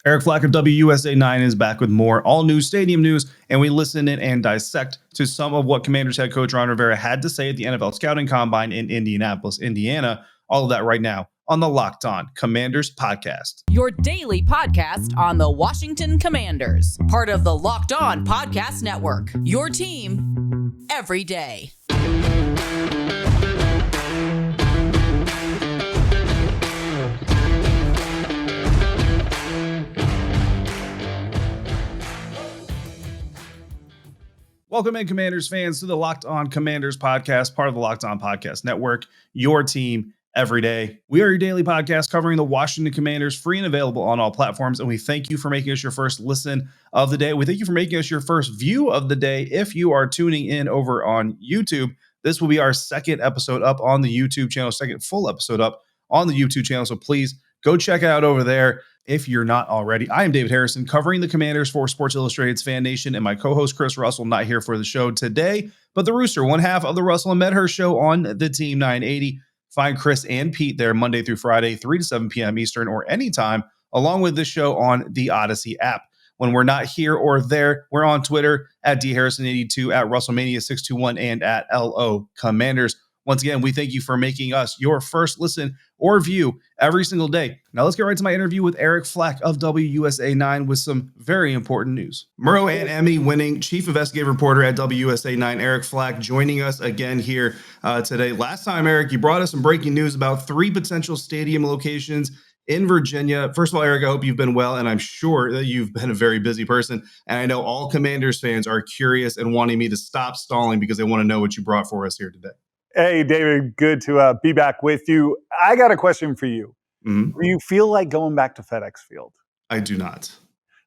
Eric Flack of WUSA 9 is back with more all-new stadium news, and we listen in and dissect to some of what Commanders head coach Ron Rivera had to say at the NFL Scouting Combine in Indianapolis, Indiana. All of that right now on the Locked On Commanders podcast. Your daily podcast on the Washington Commanders, part of the Locked On Podcast Network, your team every day. Welcome in, Commanders fans, to the Locked On Commanders podcast, part of the Locked On Podcast Network, your team every day. We are your daily podcast covering the Washington Commanders, free and available on all platforms, and we thank you for making us your first listen of the day. We thank you for making us your first view of the day. If you are tuning in over on YouTube, this will be our second episode up on the YouTube channel, second full episode up on the YouTube channel, so please go check it out over there if you're not already. I am David Harrison, covering the Commanders for Sports Illustrated's Fan Nation, and my co-host Chris Russell, not here for the show today, but the Rooster, one half of the Russell and Medhurst show on the Team 980. Find Chris and Pete there Monday through Friday, 3 to 7 p.m. Eastern or anytime, along with this show on the Odyssey app. When we're not here or there, we're on Twitter at dharrison82, at Russellmania621, and at LO Commanders. Once again, we thank you for making us your first listen or view every single day. Now let's get right to my interview with Eric Flack of WUSA 9 with some very important news. Murrow and Emmy winning chief investigative reporter at WUSA 9, Eric Flack, joining us again here today. Last time, Eric, you brought us some breaking news about 3 potential stadium locations in Virginia. First of all, Eric, I hope you've been well, and I'm sure that you've been a very busy person. And I know all Commanders fans are curious and wanting me to stop stalling because they want to know what you brought for us here today. Hey, David, good to be back with you. I got a question for you. Do you feel like going back to FedEx Field? I do not.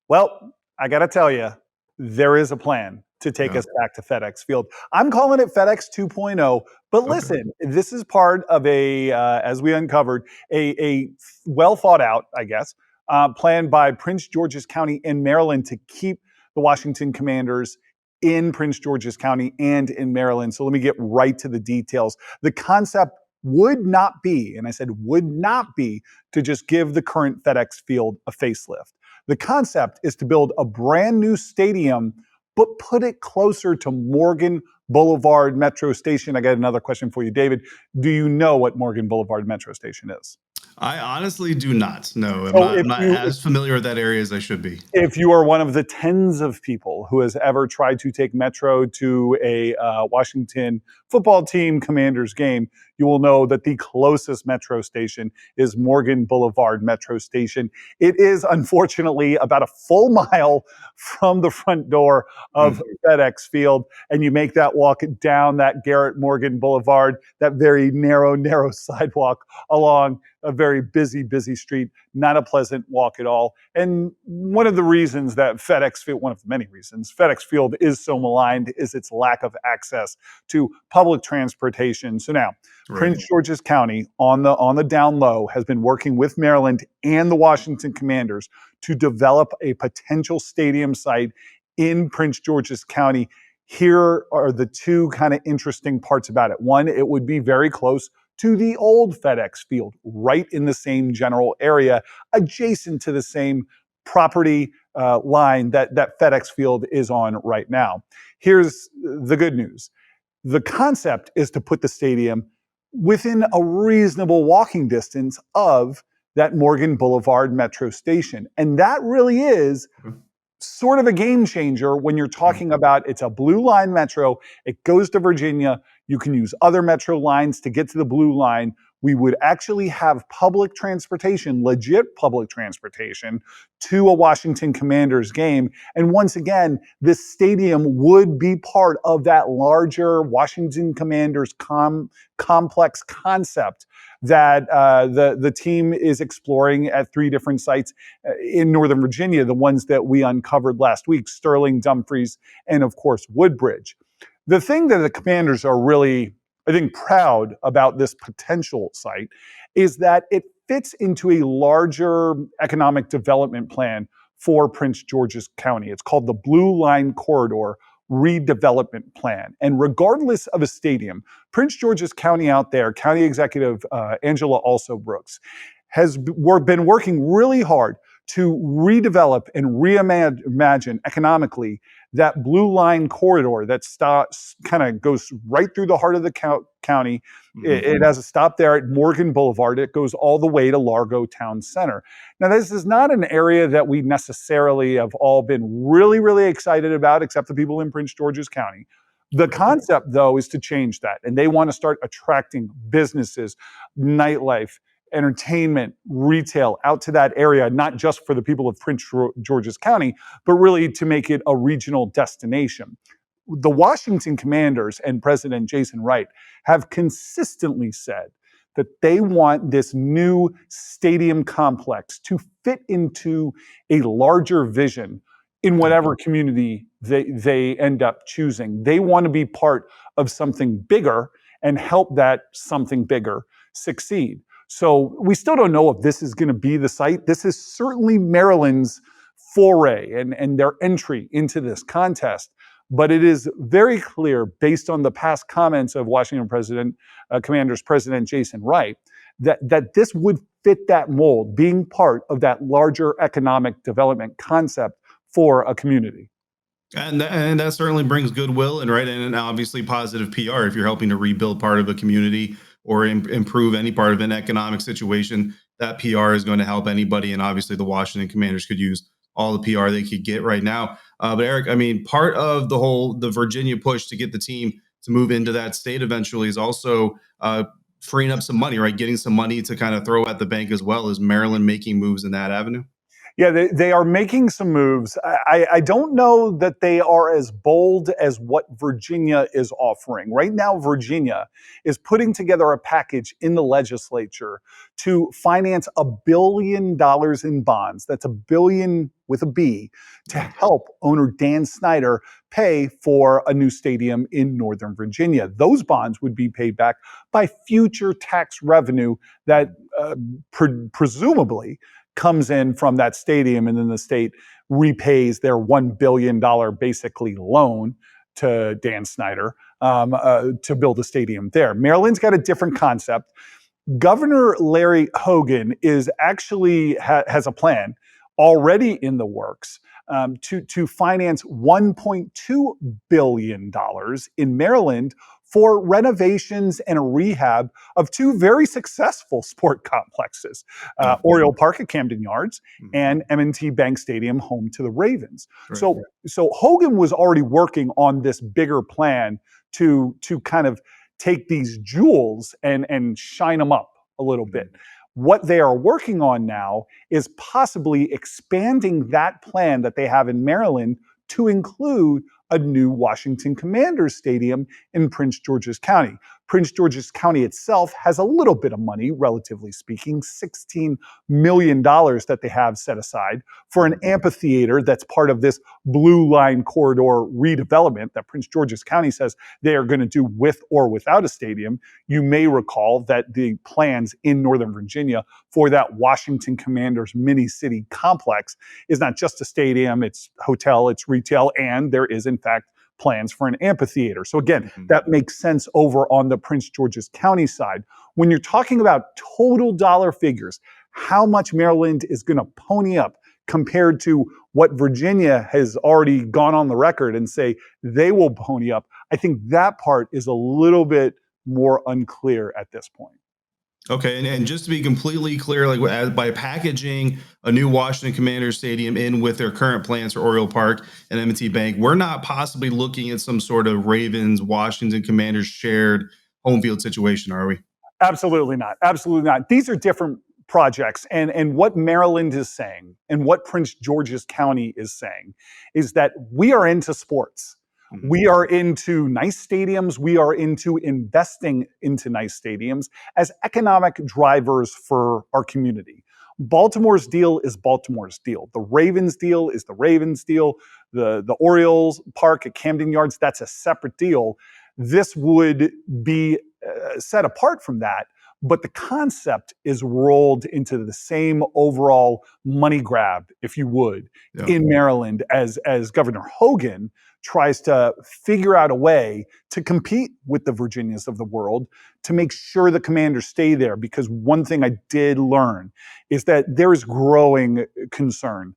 Well, I got to tell you, there is a plan to take us back to FedEx Field. I'm calling it FedEx 2.0, but listen, this is part of as we uncovered, a well thought out, I guess, plan by Prince George's County in Maryland to keep the Washington Commanders in Prince George's County and in Maryland. So let me get right to the details. The concept would not be, and I said would not be, to just give the current FedEx Field a facelift. The concept is to build a brand new stadium, but put it closer to Morgan Boulevard Metro Station. I got another question for you, David. Do you know what Morgan Boulevard Metro Station is? I honestly do not. No, I'm not as familiar with that area as I should be. If you are one of the tens of people who has ever tried to take Metro to a Washington football team Commanders game, you will know that the closest Metro station is Morgan Boulevard Metro Station. It is, unfortunately, about a full mile from the front door of FedEx Field, and you make that walk down that Garrett Morgan Boulevard, that very narrow sidewalk along a very busy street, not a pleasant walk at all. And one of the reasons that FedEx Field, one of the many reasons FedEx Field is so maligned is its lack of access to public transportation. So now, Prince George's County on the down low has been working with Maryland and the Washington Commanders to develop a potential stadium site in Prince George's County. Here are the two kind of interesting parts about it. One, it would be very close to the old FedEx Field, right in the same general area, adjacent to the same property line that FedEx Field is on right now. Here's the good news. The concept is to put the stadium within a reasonable walking distance of that Morgan Boulevard Metro Station. And that really is sort of a game changer when you're talking about it's a blue line metro. It goes to Virginia. You can use other metro lines to get to the blue line. We would actually have public transportation, legit public transportation, to a Washington Commanders game. And once again, this stadium would be part of that larger Washington Commanders complex concept that the team is exploring at 3 different sites in Northern Virginia, the ones that we uncovered last week, Sterling, Dumfries, and of course, Woodbridge. The thing that the Commanders are really, I think, proud about this potential site is that it fits into a larger economic development plan for Prince George's County. It's called the Blue Line Corridor Redevelopment Plan. And regardless of a stadium, Prince George's County out there, County Executive Angela Also Brooks, has been working really hard to redevelop and reimagine economically that blue line corridor that kind of goes right through the heart of the county. It has a stop there at Morgan Boulevard. It goes all the way to Largo Town Center. Now, this is not an area that we necessarily have all been really, really excited about, except the people in Prince George's County. The concept, though, is to change that. And they want to start attracting businesses, nightlife, entertainment, retail out to that area, not just for the people of Prince George's County, but really to make it a regional destination. The Washington Commanders and President Jason Wright have consistently said that they want this new stadium complex to fit into a larger vision in whatever community they end up choosing. They want to be part of something bigger and help that something bigger succeed. So we still don't know if this is going to be the site. This is certainly Maryland's foray and their entry into this contest. But it is very clear, based on the past comments of Washington Commanders President Jason Wright, that this would fit that mold, being part of that larger economic development concept for a community. And that certainly brings goodwill and obviously positive PR if you're helping to rebuild part of a community or improve any part of an economic situation. That PR is going to help anybody, and obviously the Washington Commanders could use all the PR they could get right now. But Eric, I mean, part of the Virginia push to get the team to move into that state eventually is also freeing up some money, right? Getting some money to kind of throw at the bank as well. Is Maryland making moves in that avenue? Yeah, they are making some moves. I don't know that they are as bold as what Virginia is offering. Right now, Virginia is putting together a package in the legislature to finance $1 billion in bonds. That's $1 billion with a B, to help owner Dan Snyder pay for a new stadium in Northern Virginia. Those bonds would be paid back by future tax revenue that presumably comes in from that stadium, and then the state repays their $1 billion basically loan to Dan Snyder to build a stadium there. Maryland's got a different concept. Governor Larry Hogan is actually has a plan already in the works to finance $1.2 billion in Maryland for renovations and a rehab of two very successful sport complexes, Oriole Park at Camden Yards and M&T Bank Stadium, home to the Ravens. Right. So Hogan was already working on this bigger plan to kind of take these jewels and shine them up a little bit. What they are working on now is possibly expanding that plan that they have in Maryland to include a new Washington Commanders stadium in Prince George's County. Prince George's County itself has a little bit of money, relatively speaking, $16 million that they have set aside for an amphitheater that's part of this blue line corridor redevelopment that Prince George's County says they are going to do with or without a stadium. You may recall that the plans in Northern Virginia for that Washington Commanders mini-city complex is not just a stadium, it's hotel, it's retail, and there is, in fact, plans for an amphitheater. So again, that makes sense over on the Prince George's County side. When you're talking about total dollar figures, how much Maryland is going to pony up compared to what Virginia has already gone on the record and say they will pony up, I think that part is a little bit more unclear at this point. Okay, and just to be completely clear, like by packaging a new Washington Commanders stadium in with their current plans for Oriole Park and M&T Bank, we're not possibly looking at some sort of Ravens Washington Commanders shared home field situation, are we? Absolutely not. Absolutely not. These are different projects, and what Maryland is saying and what Prince George's County is saying is that we are into sports. We are into nice stadiums. We are into investing into nice stadiums as economic drivers for our community. Baltimore's deal is Baltimore's deal. The Ravens deal is the Ravens deal. The Orioles Park at Camden Yards, that's a separate deal. This would be set apart from that, but the concept is rolled into the same overall money grab, if you would, in Maryland as Governor Hogan tries to figure out a way to compete with the Virginias of the world to make sure the Commanders stay there. Because one thing I did learn is that there is growing concern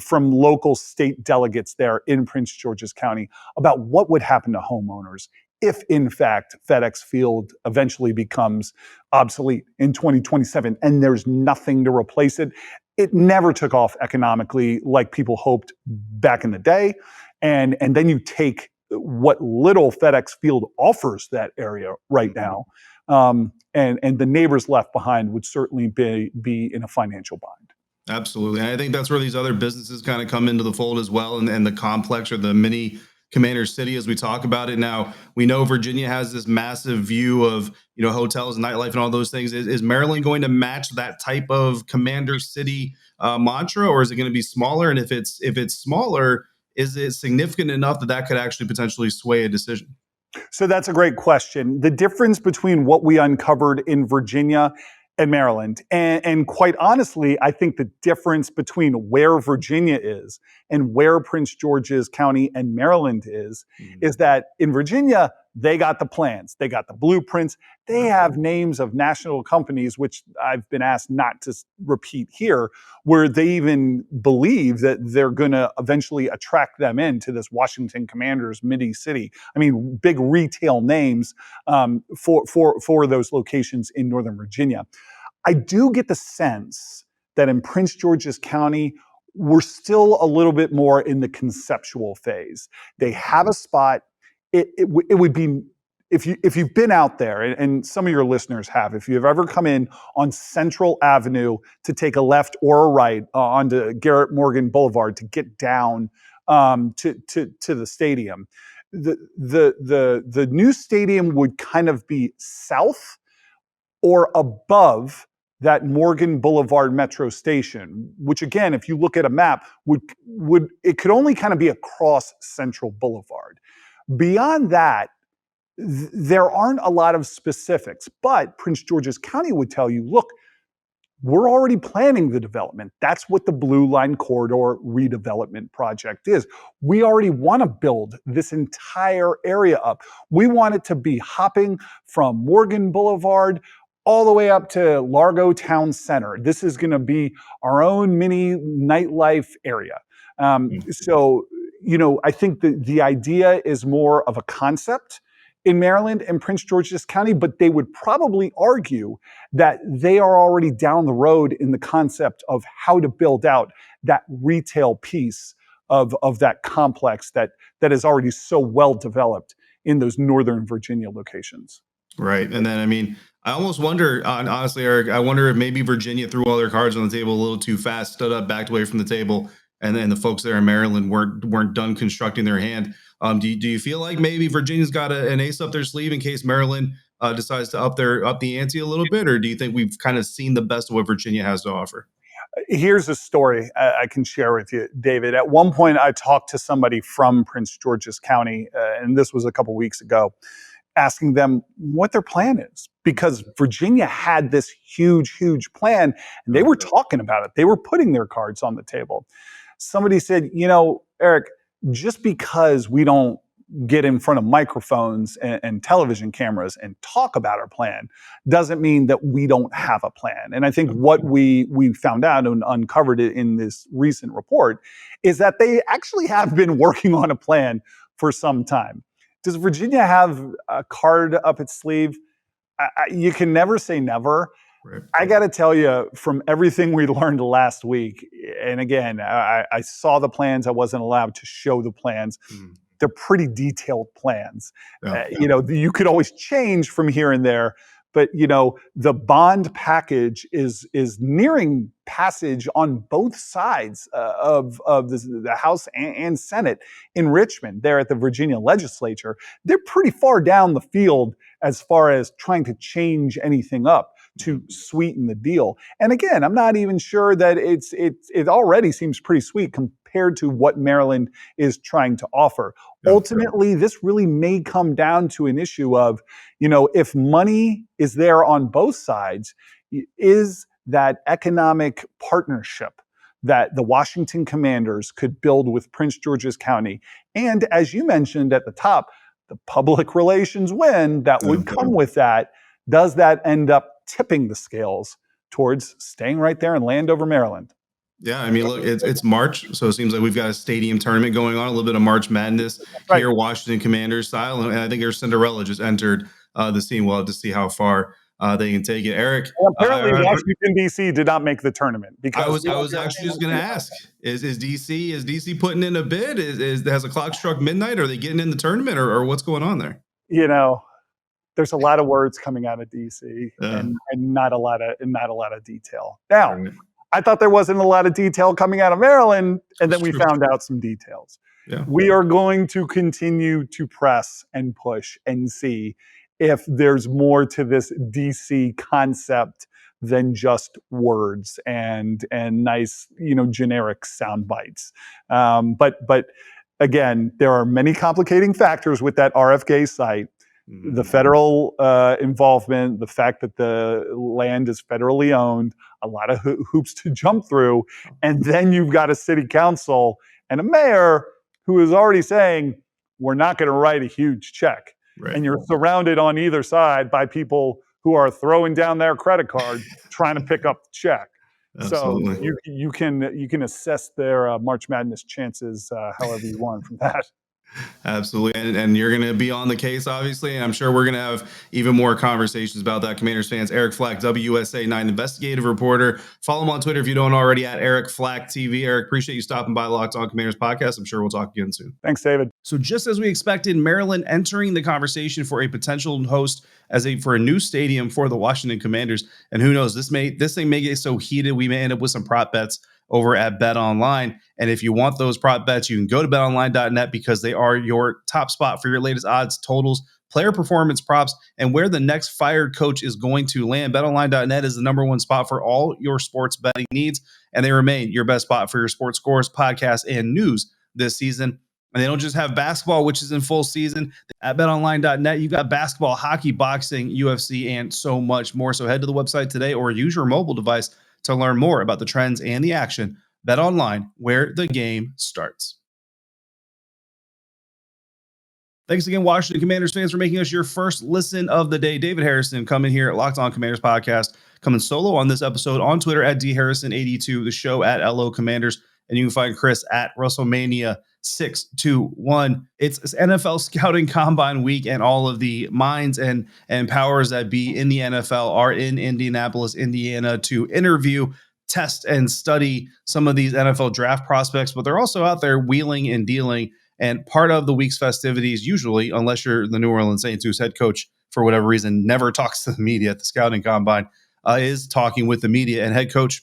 from local state delegates there in Prince George's County about what would happen to homeowners if, in fact, FedEx Field eventually becomes obsolete in 2027 and there's nothing to replace it. It never took off economically like people hoped back in the day. And then you take what little FedEx Field offers that area right now, and the neighbors left behind would certainly be in a financial bind. Absolutely. And I think that's where these other businesses kind of come into the fold as well, and the complex or the mini Commander City as we talk about it. Now, we know Virginia has this massive view of, hotels and nightlife and all those things. Is Maryland going to match that type of Commander City mantra, or is it going to be smaller? And if it's smaller, is it significant enough that could actually potentially sway a decision? So that's a great question. The difference between what we uncovered in Virginia and Maryland, and quite honestly, I think the difference between where Virginia is and where Prince George's County and Maryland is that in Virginia, they got the plans, they got the blueprints, they have names of national companies, which I've been asked not to repeat here, where they even believe that they're going to eventually attract them into this Washington Commanders mini city. I mean, big retail names for those locations in Northern Virginia. I do get the sense that in Prince George's County, we're still a little bit more in the conceptual phase. They have a spot. It would be, if you've been out there, and some of your listeners have, if you've ever come in on Central Avenue to take a left or a right onto Garrett Morgan Boulevard to get down to the stadium, the new stadium would kind of be south or above that Morgan Boulevard metro station, which again, if you look at a map, would it could only kind of be across Central Boulevard. Beyond that, there aren't a lot of specifics, but Prince George's County would tell you, look, we're already planning the development. That's what the Blue Line Corridor redevelopment project is. We already want to build this entire area up. We want it to be hopping from Morgan Boulevard all the way up to Largo Town Center. This is going to be our own mini nightlife area. So, I think the idea is more of a concept in Maryland and Prince George's County, but they would probably argue that they are already down the road in the concept of how to build out that retail piece of that complex that is already so well developed in those Northern Virginia locations. Right. And then, I almost wonder, honestly, Eric, I wonder if maybe Virginia threw all their cards on the table a little too fast, stood up, backed away from the table, and then the folks there in Maryland weren't done constructing their hand. Do you feel like maybe Virginia's got an ace up their sleeve in case Maryland decides to up the ante a little bit, or do you think we've kind of seen the best of what Virginia has to offer? Here's a story I can share with you, David. At one point, I talked to somebody from Prince George's County, and this was a couple weeks ago, asking them what their plan is, because Virginia had this huge plan, and they were talking about it. They were putting their cards on the table. Somebody said, Eric, just because we don't get in front of microphones and television cameras and talk about our plan doesn't mean that we don't have a plan. And I think what we found out and uncovered it in this recent report is that they actually have been working on a plan for some time. Does Virginia have a card up its sleeve? You can never say never. Right. I got to tell you, from everything we learned last week, and again, I saw the plans. I wasn't allowed to show the plans. They're pretty detailed plans. You could always change from here and there, but the bond package is nearing passage on both sides of the House and Senate in Richmond, there at the Virginia legislature. They're pretty far down the field as far as trying to change anything up to sweeten the deal. And again, I'm not even sure that it already seems pretty sweet compared to what Maryland is trying to offer. Yeah, ultimately, sure. This really may come down to an issue of, if money is there on both sides, is that economic partnership that the Washington Commanders could build with Prince George's County. And as you mentioned at the top, the public relations win that would come with that, does that end up tipping the scales towards staying right there in Landover, Maryland? Yeah, I mean, look, it's March, so it seems like we've got a stadium tournament going on, a little bit of March Madness here, Washington Commanders style, and I think their Cinderella just entered the scene. We'll have to see how far they can take it. Eric, well, apparently Washington D.C. did not make the tournament because I was actually just going to ask: is DC putting in a bid? Has the clock struck midnight? Are they getting in the tournament, or what's going on there? You know, there's a lot of words coming out of DC and not a lot of detail. Now, I thought there wasn't a lot of detail coming out of Maryland, and then we found out some details. Yeah. We are going to continue to press and push and see if there's more to this DC concept than just words and nice, generic sound bites. But again, there are many complicating factors with that RFK site. The federal involvement, the fact that the land is federally owned, a lot of hoops to jump through. And then you've got a city council and a mayor who is already saying, we're not going to write a huge check. Right. And you're surrounded on either side by people who are throwing down their credit card trying to pick up the check. Absolutely. So you can assess their March Madness chances however you want from that. Absolutely. And you're going to be on the case, obviously. And I'm sure we're going to have even more conversations about that. Commanders fans, Eric Flack, WUSA 9 investigative reporter. Follow him on Twitter if you don't already, at Eric Flack TV. Eric, appreciate you stopping by Locked On Commanders podcast. I'm sure we'll talk again soon. Thanks, David. So just as we expected, Maryland entering the conversation for a potential host for a new stadium for the Washington Commanders. And who knows, this thing may get so heated, we may end up with some prop bets over at BetOnline. And if you want those prop bets, you can go to betonline.net because they are your top spot for your latest odds, totals, player performance props, and where the next fired coach is going to land. BetOnline.net is the number one spot for all your sports betting needs, and they remain your best spot for your sports scores, podcasts, and news this season. And they don't just have basketball, which is in full season. At betonline.net, you've got basketball, hockey, boxing, UFC, and so much more. So head to the website today or use your mobile device to learn more about the trends and the action. BetOnline, where the game starts. Thanks again, Washington Commanders fans, for making us your first listen of the day. David Harrison coming here at Locked On Commanders podcast, coming solo on this episode on Twitter at dharrison82, the show at LO Commanders, and you can find Chris at WrestleMania621. It's NFL Scouting Combine week, and all of the minds and powers that be in the NFL are in Indianapolis, Indiana, to interview, test, and study some of these NFL draft prospects, but they're also out there wheeling and dealing. And part of the week's festivities, usually, unless you're the New Orleans Saints, whose head coach, for whatever reason, never talks to the media at the Scouting Combine, is talking with the media. And head coach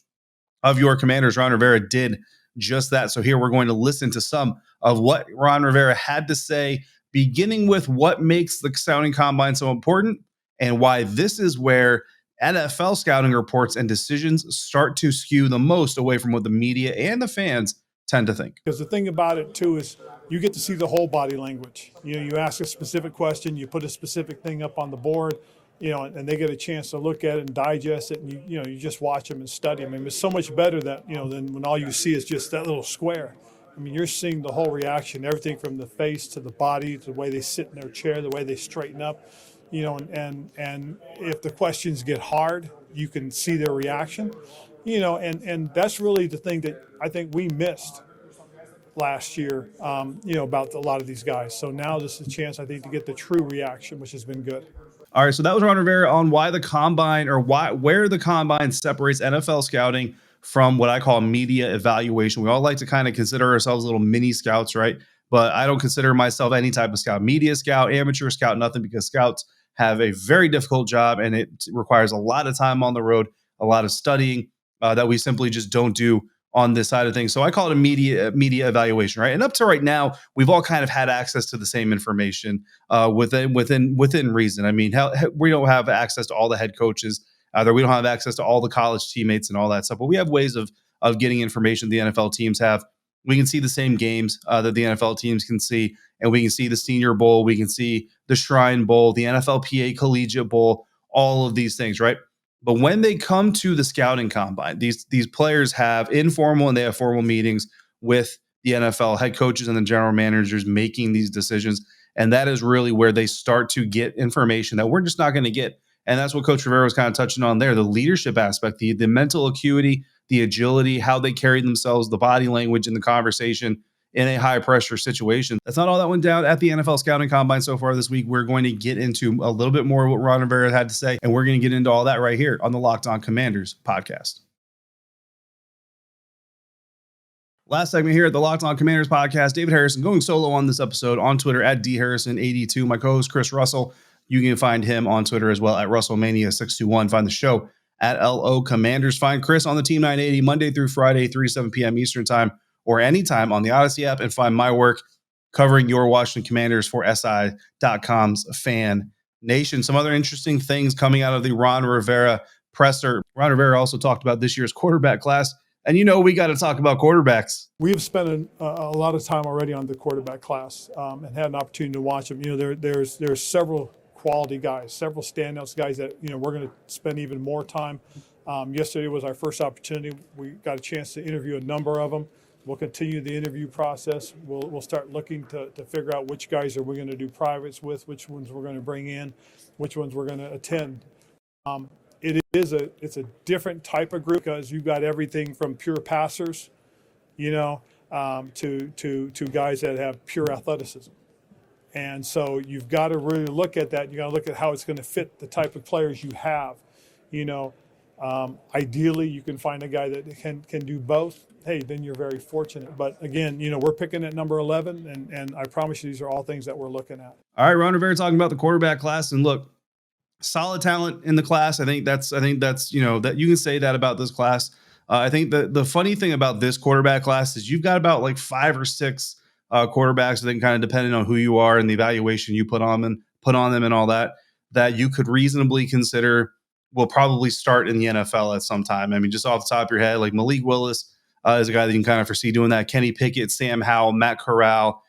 of your Commanders, Ron Rivera, did just that. So here we're going to listen to some of what Ron Rivera had to say, beginning with what makes the Scouting Combine so important and why this is where NFL scouting reports and decisions start to skew the most away from what the media and the fans tend to think. Because the thing about it, too, is you get to see the whole body language. You ask a specific question, you put a specific thing up on the board, and they get a chance to look at it and digest it, and you just watch them and study them. I mean, it's so much better that, than when all you see is just that little square. I mean, you're seeing the whole reaction, everything from the face to the body, to the way they sit in their chair, the way they straighten up, and if the questions get hard, you can see their reaction, and that's really the thing that I think we missed last year, about a lot of these guys. So now this is a chance, I think, to get the true reaction, which has been good. All right, so that was Ron Rivera on why the combine, or where the combine separates NFL scouting from what I call media evaluation. We all like to kind of consider ourselves little mini scouts, right? But I don't consider myself any type of scout, media scout, amateur scout, nothing, because scouts have a very difficult job and it requires a lot of time on the road, a lot of studying that we simply just don't do on this side of things. So I call it a media evaluation, right? And up to right now, we've all kind of had access to the same information within reason. I mean, we don't have access to all the head coaches. We don't have access to all the college teammates and all that stuff, but we have ways of getting information the NFL teams have. We can see the same games that the NFL teams can see, and we can see the Senior Bowl, we can see the Shrine Bowl, the NFLPA Collegiate Bowl, all of these things, right? But when they come to the scouting combine, these players have informal and they have formal meetings with the NFL head coaches and the general managers making these decisions. And that is really where they start to get information that we're just not going to get. And that's what Coach Rivera was kind of touching on there, the leadership aspect, the mental acuity, the agility, how they carry themselves, the body language in the conversation in a high pressure situation. That's not all that went down at the NFL Scouting Combine so far this week. We're going to get into a little bit more of what Ron Rivera had to say, and we're going to get into all that right here on the Locked On Commanders podcast. Last segment here at the Locked On Commanders podcast, David Harrison going solo on this episode on Twitter at dharrison82. My co-host Chris Russell, you can find him on Twitter as well at RussellMania621. Find the show at LO Commanders. Find Chris on the Team 980 Monday through Friday, 3 to 7 p.m. Eastern Time, or anytime on the Odyssey app, and find my work covering your Washington Commanders for SI.com's Fan Nation. Some other interesting things coming out of the Ron Rivera presser. Ron Rivera also talked about this year's quarterback class. And we got to talk about quarterbacks. We've spent a lot of time already on the quarterback class and had an opportunity to watch them. There's several quality guys, several standouts guys that, we're going to spend even more time. Yesterday was our first opportunity. We got a chance to interview a number of them. We'll continue the interview process. We'll start looking to figure out which guys are we going to do privates with, which ones we're going to bring in, which ones we're going to attend. It's a different type of group because you've got everything from pure passers, to guys that have pure athleticism. And so you've got to really look at that. You got to look at how it's going to fit the type of players you have. Ideally, you can find a guy that can do both. Hey, then you're very fortunate. But again, we're picking at number 11, and I promise you these are all things that we're looking at. All right, Ron Rivera talking about the quarterback class, and look, solid talent in the class. I think that's that you can say that about this class. I think the funny thing about this quarterback class is you've got about like 5 or 6 quarterbacks. I think kind of depending on who you are and the evaluation you put on them and all that you could reasonably consider will probably start in the NFL at some time. I mean, just off the top of your head, like Malik Willis is a guy that you can kind of foresee doing that. Kenny Pickett, Sam Howell, Matt Corral.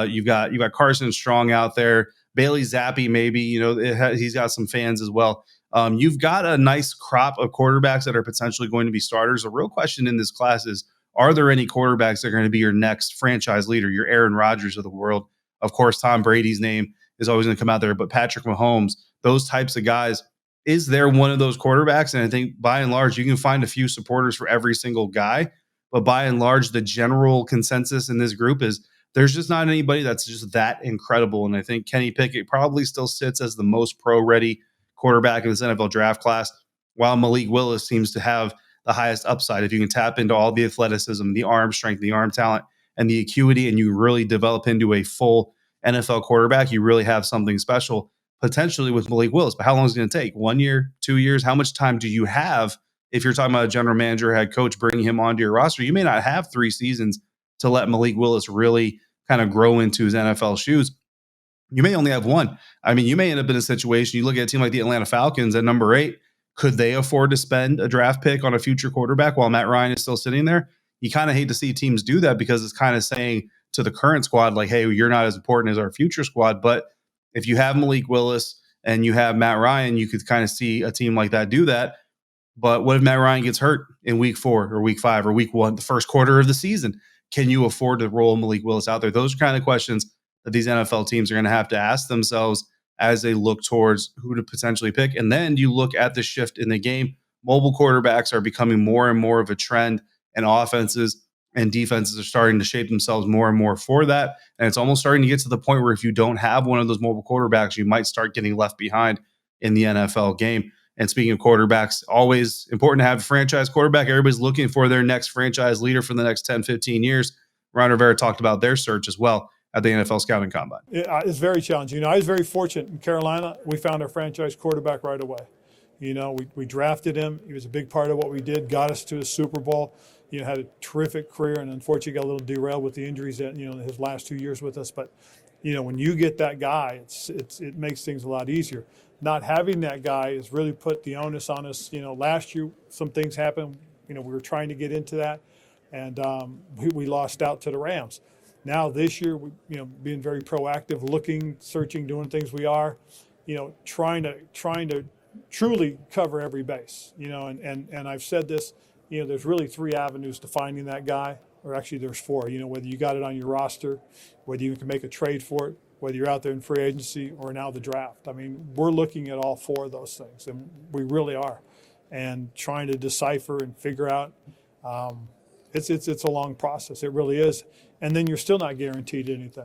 You've got Carson Strong out there. Bailey Zappi, maybe, he's got some fans as well. You've got a nice crop of quarterbacks that are potentially going to be starters. The real question in this class is, are there any quarterbacks that are going to be your next franchise leader, your Aaron Rodgers of the world? Of course, Tom Brady's name is always going to come out there, but Patrick Mahomes, those types of guys, is there one of those quarterbacks? And I think by and large, you can find a few supporters for every single guy. But by and large, the general consensus in this group is there's just not anybody that's just that incredible. And I think Kenny Pickett probably still sits as the most pro-ready quarterback in this NFL draft class, while Malik Willis seems to have the highest upside. If you can tap into all the athleticism, the arm strength, the arm talent, and the acuity, and you really develop into a full NFL quarterback, you really have something special potentially with Malik Willis. But how long is it going to take? 1 year, 2 years? How much time do you have if you're talking about a general manager or head coach bringing him onto your roster? You may not have 3 seasons to let Malik Willis really kind of grow into his NFL shoes. You may only have 1. I mean, you may end up in a situation, you look at a team like the Atlanta Falcons at number 8, could they afford to spend a draft pick on a future quarterback while Matt Ryan is still sitting there? You kind of hate to see teams do that because it's kind of saying to the current squad, like, hey, you're not as important as our future squad. But if you have Malik Willis and you have Matt Ryan, you could kind of see a team like that do that. But what if Matt Ryan gets hurt in week 4 or week 5 or week 1, the first quarter of the season? Can you afford to roll Malik Willis out there? Those are kind of questions that these NFL teams are going to have to ask themselves as they look towards who to potentially pick. And then you look at the shift in the game. Mobile quarterbacks are becoming more and more of a trend, and offenses and defenses are starting to shape themselves more and more for that. And it's almost starting to get to the point where if you don't have one of those mobile quarterbacks, you might start getting left behind in the NFL game. And speaking of quarterbacks, always important to have a franchise quarterback. Everybody's looking for their next franchise leader for the next 10, 15 years. Ron Rivera talked about their search as well at the NFL Scouting Combine. It's very challenging. I was very fortunate in Carolina. We found our franchise quarterback right away. We drafted him. He was a big part of what we did, got us to a Super Bowl. Had a terrific career, and unfortunately got a little derailed with the injuries that, his last 2 years with us. But, when you get that guy, it makes things a lot easier. Not having that guy has really put the onus on us. Last year, some things happened. We were trying to get into that, and we lost out to the Rams. Now this year, we, being very proactive, looking, searching, doing things we are, trying to truly cover every base, and I've said this, there's really 3 avenues to finding that guy, or actually there's 4, whether you got it on your roster, whether you can make a trade for it, whether you're out there in free agency or now the draft. I mean, we're looking at all 4 of those things, and we really are, and trying to decipher and figure out. It's a long process. It really is. And then you're still not guaranteed anything.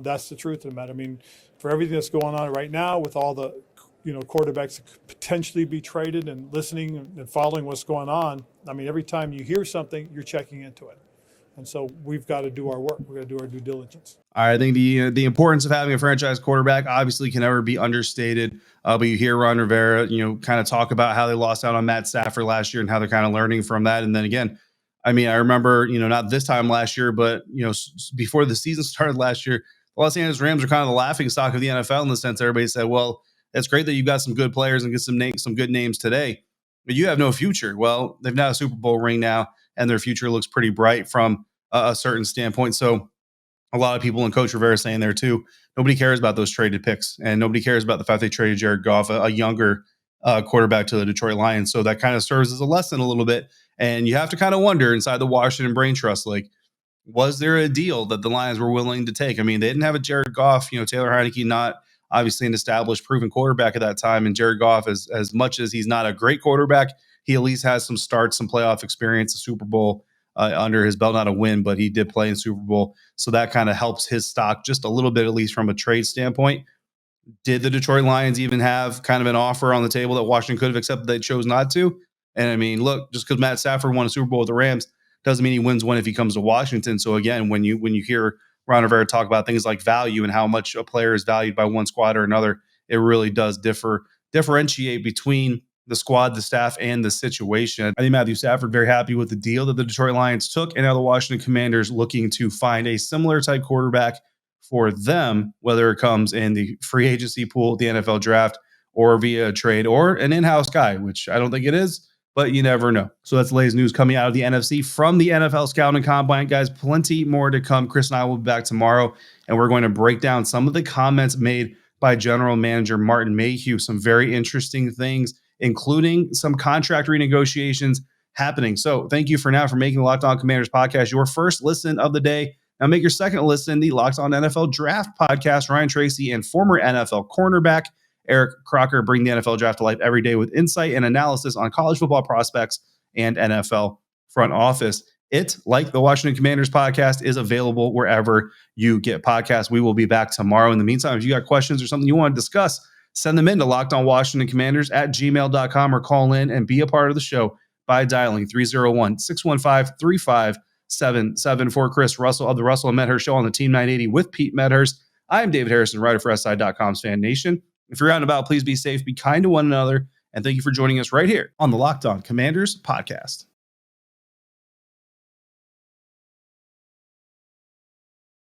That's the truth of the matter. I mean, for everything that's going on right now with all the, quarterbacks that could potentially be traded, and listening and following what's going on, I mean, every time you hear something, you're checking into it. And so we've got to do our work. We've got to do our due diligence. I think the importance of having a franchise quarterback obviously can never be understated. But you hear Ron Rivera, kind of talk about how they lost out on Matt Stafford last year and how they're kind of learning from that. And then again, I mean, I remember, not this time last year, but, before the season started last year, the Los Angeles Rams are kind of the laughing stock of the NFL in the sense everybody said, well, it's great that you've got some good players and get some good names today, but you have no future. Well, they've now a Super Bowl ring now, and their future looks pretty bright from a certain standpoint. So a lot of people, and Coach Rivera saying there too, nobody cares about those traded picks, and nobody cares about the fact they traded Jared Goff, a younger quarterback, to the Detroit Lions. So that kind of serves as a lesson a little bit. And you have to kind of wonder inside the Washington Brain Trust, like, was there a deal that the Lions were willing to take? I mean, they didn't have a Jared Goff, Taylor Heineke, not obviously an established, proven quarterback at that time. And Jared Goff, as much as he's not a great quarterback, he at least has some starts, some playoff experience, a Super Bowl under his belt, not a win, but he did play in Super Bowl. So that kind of helps his stock just a little bit, at least from a trade standpoint. Did the Detroit Lions even have kind of an offer on the table that Washington could have accepted? They chose not to. And I mean, look, just because Matt Stafford won a Super Bowl with the Rams doesn't mean he wins one if he comes to Washington. So again, when you hear Ron Rivera talk about things like value and how much a player is valued by one squad or another, it really does differentiate between the squad, the staff, and the situation. I think Matthew Stafford very happy with the deal that the Detroit Lions took, and now the Washington Commanders looking to find a similar type quarterback for them, whether it comes in the free agency pool, the NFL draft, or via a trade, or an in-house guy, which I don't think it is, but you never know. So that's the latest news coming out of the NFC from the NFL Scouting Combine. Guys, plenty more to come. Chris and I will be back tomorrow, and we're going to break down some of the comments made by General Manager Martin Mayhew, some very interesting things, including some contract renegotiations happening. So thank you for now for making the Locked On Commanders podcast your first listen of the day. Now make your second listen the Locked On NFL Draft podcast. Ryan Tracy and former NFL cornerback Eric Crocker bring the NFL draft to life every day with insight and analysis on college football prospects and NFL front office. It, like the Washington Commanders podcast, is available wherever you get podcasts. We will be back tomorrow. In the meantime, if you got questions or something you want to discuss, send them in to lockedonwashingtoncommanders@gmail.com or call in and be a part of the show by dialing 301-615-3577. For Chris Russell of the Russell and Medhurst Show on the Team 980 with Pete Medhurst, I am David Harrison, writer for SI.com's Fan Nation. If you're out and about, please be safe, be kind to one another, and thank you for joining us right here on the Locked On Commanders podcast.